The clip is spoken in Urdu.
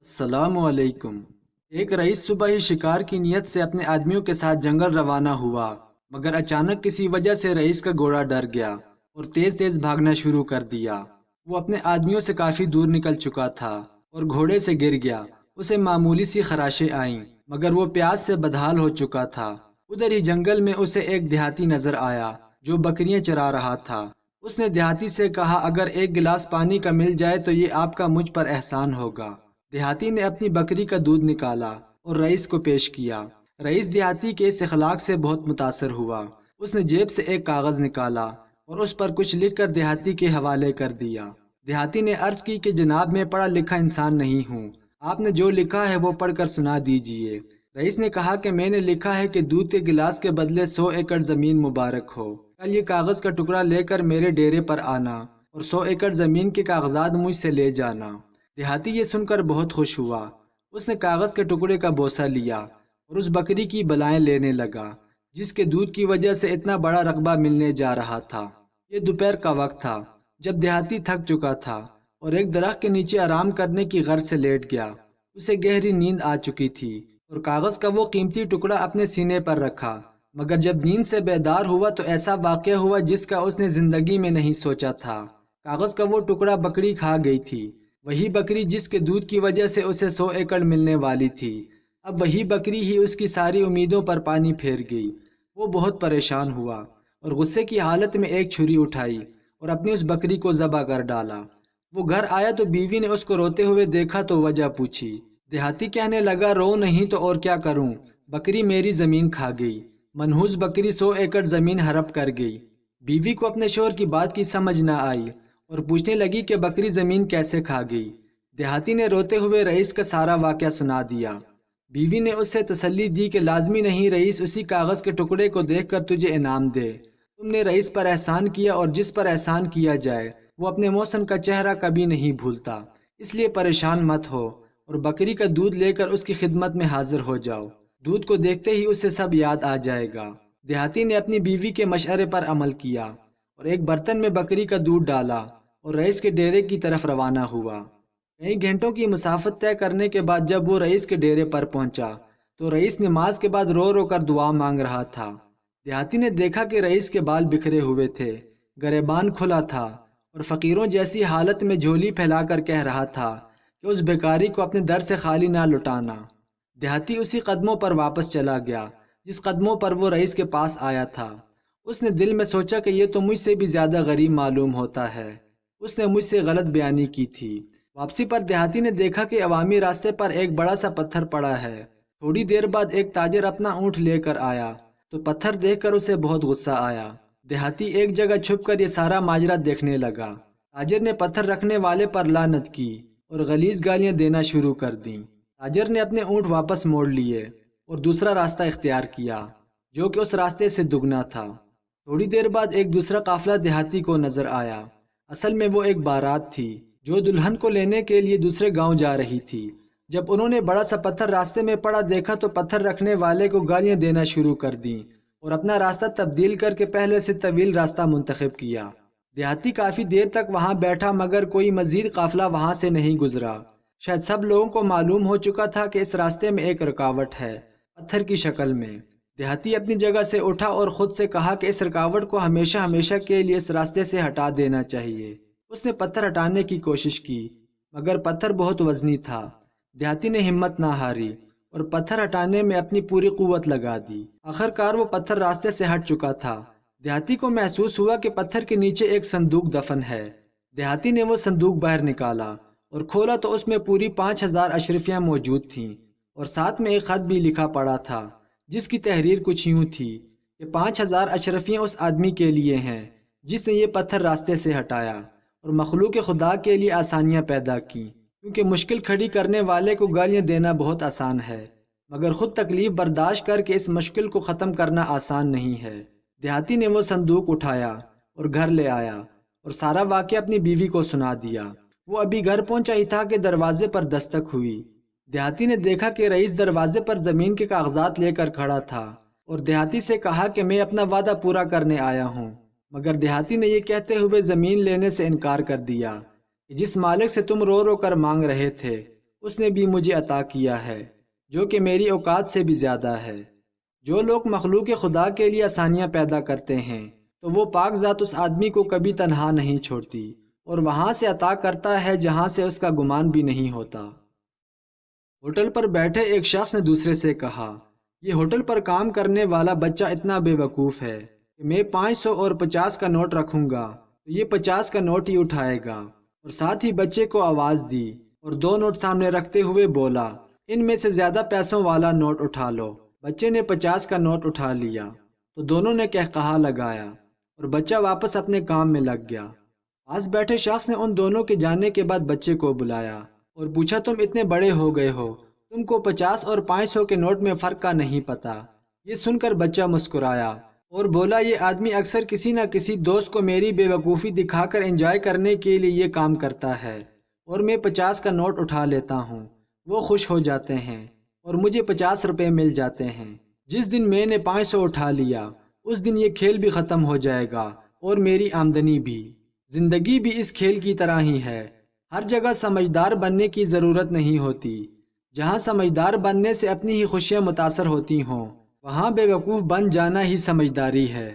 السلام علیکم۔ ایک رئیس صبح ہی شکار کی نیت سے اپنے آدمیوں کے ساتھ جنگل روانہ ہوا، مگر اچانک کسی وجہ سے رئیس کا گھوڑا ڈر گیا اور تیز تیز بھاگنا شروع کر دیا۔ وہ اپنے آدمیوں سے کافی دور نکل چکا تھا اور گھوڑے سے گر گیا۔ اسے معمولی سی خراشیں آئیں، مگر وہ پیاس سے بدحال ہو چکا تھا۔ ادھر ہی جنگل میں اسے ایک دیہاتی نظر آیا جو بکریاں چرا رہا تھا۔ اس نے دیہاتی سے کہا، اگر ایک گلاس پانی کا مل جائے تو یہ آپ کا مجھ پر احسان ہوگا۔ دیہاتی نے اپنی بکری کا دودھ نکالا اور رئیس کو پیش کیا۔ رئیس دیہاتی کے اس اخلاق سے بہت متاثر ہوا۔ اس نے جیب سے ایک کاغذ نکالا اور اس پر کچھ لکھ کر دیہاتی کے حوالے کر دیا۔ دیہاتی نے عرض کی کہ جناب، میں پڑھا لکھا انسان نہیں ہوں، آپ نے جو لکھا ہے وہ پڑھ کر سنا دیجئے۔ رئیس نے کہا کہ میں نے لکھا ہے کہ دودھ کے گلاس کے بدلے 100 ایکڑ زمین مبارک ہو۔ کل یہ کاغذ کا ٹکڑا لے کر میرے ڈیرے پر آنا اور 100 ایکڑ زمین کے کاغذات مجھ سے لے جانا۔ دیہاتی یہ سن کر بہت خوش ہوا۔ اس نے کاغذ کے ٹکڑے کا بوسہ لیا اور اس بکری کی بلائیں لینے لگا جس کے دودھ کی وجہ سے اتنا بڑا رقبہ ملنے جا رہا تھا۔ یہ دوپہر کا وقت تھا جب دیہاتی تھک چکا تھا اور ایک درخت کے نیچے آرام کرنے کی غرض سے لیٹ گیا۔ اسے گہری نیند آ چکی تھی اور کاغذ کا وہ قیمتی ٹکڑا اپنے سینے پر رکھا، مگر جب نیند سے بیدار ہوا تو ایسا واقعہ ہوا جس کا اس نے زندگی میں نہیں سوچا تھا۔ کاغذ کا وہ ٹکڑا بکری کھا گئی تھی، وہی بکری جس کے دودھ کی وجہ سے اسے 100 ایکڑ ملنے والی تھی۔ اب وہی بکری ہی اس کی ساری امیدوں پر پانی پھیر گئی۔ وہ بہت پریشان ہوا اور غصے کی حالت میں ایک چھری اٹھائی اور اپنی اس بکری کو ذبح کر ڈالا۔ وہ گھر آیا تو بیوی نے اس کو روتے ہوئے دیکھا تو وجہ پوچھی۔ دیہاتی کہنے لگا، رو نہیں تو اور کیا کروں، بکری میری زمین کھا گئی، منحوس بکری 100 ایکڑ زمین ہڑپ کر گئی۔ بیوی کو اپنے شوہر کی بات کی سمجھ نہ آئی اور پوچھنے لگی کہ بکری زمین کیسے کھا گئی۔ دیہاتی نے روتے ہوئے رئیس کا سارا واقعہ سنا دیا۔ بیوی نے اسے تسلی دی کہ لازمی نہیں، رئیس اسی کاغذ کے ٹکڑے کو دیکھ کر تجھے انعام دے۔ تم نے رئیس پر احسان کیا اور جس پر احسان کیا جائے وہ اپنے محسن کا چہرہ کبھی نہیں بھولتا، اس لیے پریشان مت ہو اور بکری کا دودھ لے کر اس کی خدمت میں حاضر ہو جاؤ۔ دودھ کو دیکھتے ہی اسے سب یاد آ جائے گا۔ دیہاتی نے اپنی بیوی کے مشورے پر عمل کیا اور ایک برتن میں بکری کا دودھ ڈالا اور رئیس کے ڈیرے کی طرف روانہ ہوا۔ کئی گھنٹوں کی مسافت طے کرنے کے بعد جب وہ رئیس کے ڈیرے پر پہنچا تو رئیس نماز کے بعد رو رو کر دعا مانگ رہا تھا۔ دیہاتی نے دیکھا کہ رئیس کے بال بکھرے ہوئے تھے، گریبان کھلا تھا اور فقیروں جیسی حالت میں جھولی پھیلا کر کہہ رہا تھا کہ اس بیکاری کو اپنے در سے خالی نہ لٹانا۔ دیہاتی اسی قدموں پر واپس چلا گیا جس قدموں پر وہ رئیس کے پاس آیا تھا۔ اس نے دل میں سوچا کہ یہ تو مجھ سے بھی زیادہ غریب معلوم ہوتا ہے، اس نے مجھ سے غلط بیانی کی تھی۔ واپسی پر دیہاتی نے دیکھا کہ عوامی راستے پر ایک بڑا سا پتھر پڑا ہے۔ تھوڑی دیر بعد ایک تاجر اپنا اونٹ لے کر آیا تو پتھر دیکھ کر اسے بہت غصہ آیا۔ دیہاتی ایک جگہ چھپ کر یہ سارا ماجرا دیکھنے لگا۔ تاجر نے پتھر رکھنے والے پر لعنت کی اور غلیظ گالیاں دینا شروع کر دیں۔ تاجر نے اپنے اونٹ واپس موڑ لیے اور دوسرا راستہ اختیار کیا جو کہ اس راستے سے دگنا تھا۔ تھوڑی دیر بعد ایک دوسرا قافلہ دیہاتی کو نظر آیا۔ اصل میں وہ ایک بارات تھی جو دلہن کو لینے کے لیے دوسرے گاؤں جا رہی تھی۔ جب انہوں نے بڑا سا پتھر راستے میں پڑا دیکھا تو پتھر رکھنے والے کو گالیاں دینا شروع کر دیں اور اپنا راستہ تبدیل کر کے پہلے سے طویل راستہ منتخب کیا۔ دیہاتی کافی دیر تک وہاں بیٹھا مگر کوئی مزید قافلہ وہاں سے نہیں گزرا۔ شاید سب لوگوں کو معلوم ہو چکا تھا کہ اس راستے میں ایک رکاوٹ ہے، پتھر کی شکل میں۔ دیہاتی اپنی جگہ سے اٹھا اور خود سے کہا کہ اس رکاوٹ کو ہمیشہ ہمیشہ کے لیے اس راستے سے ہٹا دینا چاہیے۔ اس نے پتھر ہٹانے کی کوشش کی مگر پتھر بہت وزنی تھا۔ دیہاتی نے ہمت نہ ہاری اور پتھر ہٹانے میں اپنی پوری قوت لگا دی۔ آخر کار وہ پتھر راستے سے ہٹ چکا تھا۔ دیہاتی کو محسوس ہوا کہ پتھر کے نیچے ایک صندوق دفن ہے۔ دیہاتی نے وہ صندوق باہر نکالا اور کھولا تو اس میں پوری 5000 اشرفیاں موجود تھیں اور ساتھ میں ایک خط بھی لکھا پڑا تھا جس کی تحریر کچھ یوں تھی کہ 5000 اشرفیاں اس آدمی کے لیے ہیں جس نے یہ پتھر راستے سے ہٹایا اور مخلوق خدا کے لیے آسانیاں پیدا کی، کیونکہ مشکل کھڑی کرنے والے کو گالیاں دینا بہت آسان ہے مگر خود تکلیف برداشت کر کے اس مشکل کو ختم کرنا آسان نہیں ہے۔ دیہاتی نے وہ صندوق اٹھایا اور گھر لے آیا اور سارا واقعہ اپنی بیوی کو سنا دیا۔ وہ ابھی گھر پہنچا ہی تھا کہ دروازے پر دستک ہوئی۔ دیہاتی نے دیکھا کہ رئیس دروازے پر زمین کے کاغذات لے کر کھڑا تھا اور دیہاتی سے کہا کہ میں اپنا وعدہ پورا کرنے آیا ہوں، مگر دیہاتی نے یہ کہتے ہوئے زمین لینے سے انکار کر دیا کہ جس مالک سے تم رو رو کر مانگ رہے تھے اس نے بھی مجھے عطا کیا ہے جو کہ میری اوقات سے بھی زیادہ ہے۔ جو لوگ مخلوق خدا کے لیے آسانیاں پیدا کرتے ہیں تو وہ پاک ذات اس آدمی کو کبھی تنہا نہیں چھوڑتی اور وہاں سے عطا کرتا ہے جہاں سے اس کا گمان بھی نہیں ہوتا۔ ہوٹل پر بیٹھے ایک شخص نے دوسرے سے کہا، یہ ہوٹل پر کام کرنے والا بچہ اتنا بے وقوف ہے کہ میں 500 اور 50 کا نوٹ رکھوں گا تو یہ 50 کا نوٹ ہی اٹھائے گا، اور ساتھ ہی بچے کو آواز دی اور 2 نوٹ سامنے رکھتے ہوئے بولا، ان میں سے زیادہ پیسوں والا نوٹ اٹھا لو۔ بچے نے 50 کا نوٹ اٹھا لیا تو دونوں نے قہقہا لگایا اور بچہ واپس اپنے کام میں لگ گیا۔ پاس بیٹھے شخص نے ان دونوں کے جانے کے بعد بچے کو بلایا اور پوچھا، تم اتنے بڑے ہو گئے ہو، تم کو 50 اور 500 کے نوٹ میں فرق کا نہیں پتا؟ یہ سن کر بچہ مسکرایا اور بولا، یہ آدمی اکثر کسی نہ کسی دوست کو میری بے وقوفی دکھا کر انجوائے کرنے کے لیے یہ کام کرتا ہے، اور میں 50 کا نوٹ اٹھا لیتا ہوں، وہ خوش ہو جاتے ہیں اور مجھے 50 روپے مل جاتے ہیں۔ جس دن میں نے 500 اٹھا لیا اس دن یہ کھیل بھی ختم ہو جائے گا اور میری آمدنی بھی۔ زندگی بھی اس کھیل کی طرح ہی ہے، ہر جگہ سمجھدار بننے کی ضرورت نہیں ہوتی۔ جہاں سمجھدار بننے سے اپنی ہی خوشیاں متاثر ہوتی ہوں، وہاں بے وقوف بن جانا ہی سمجھداری ہے۔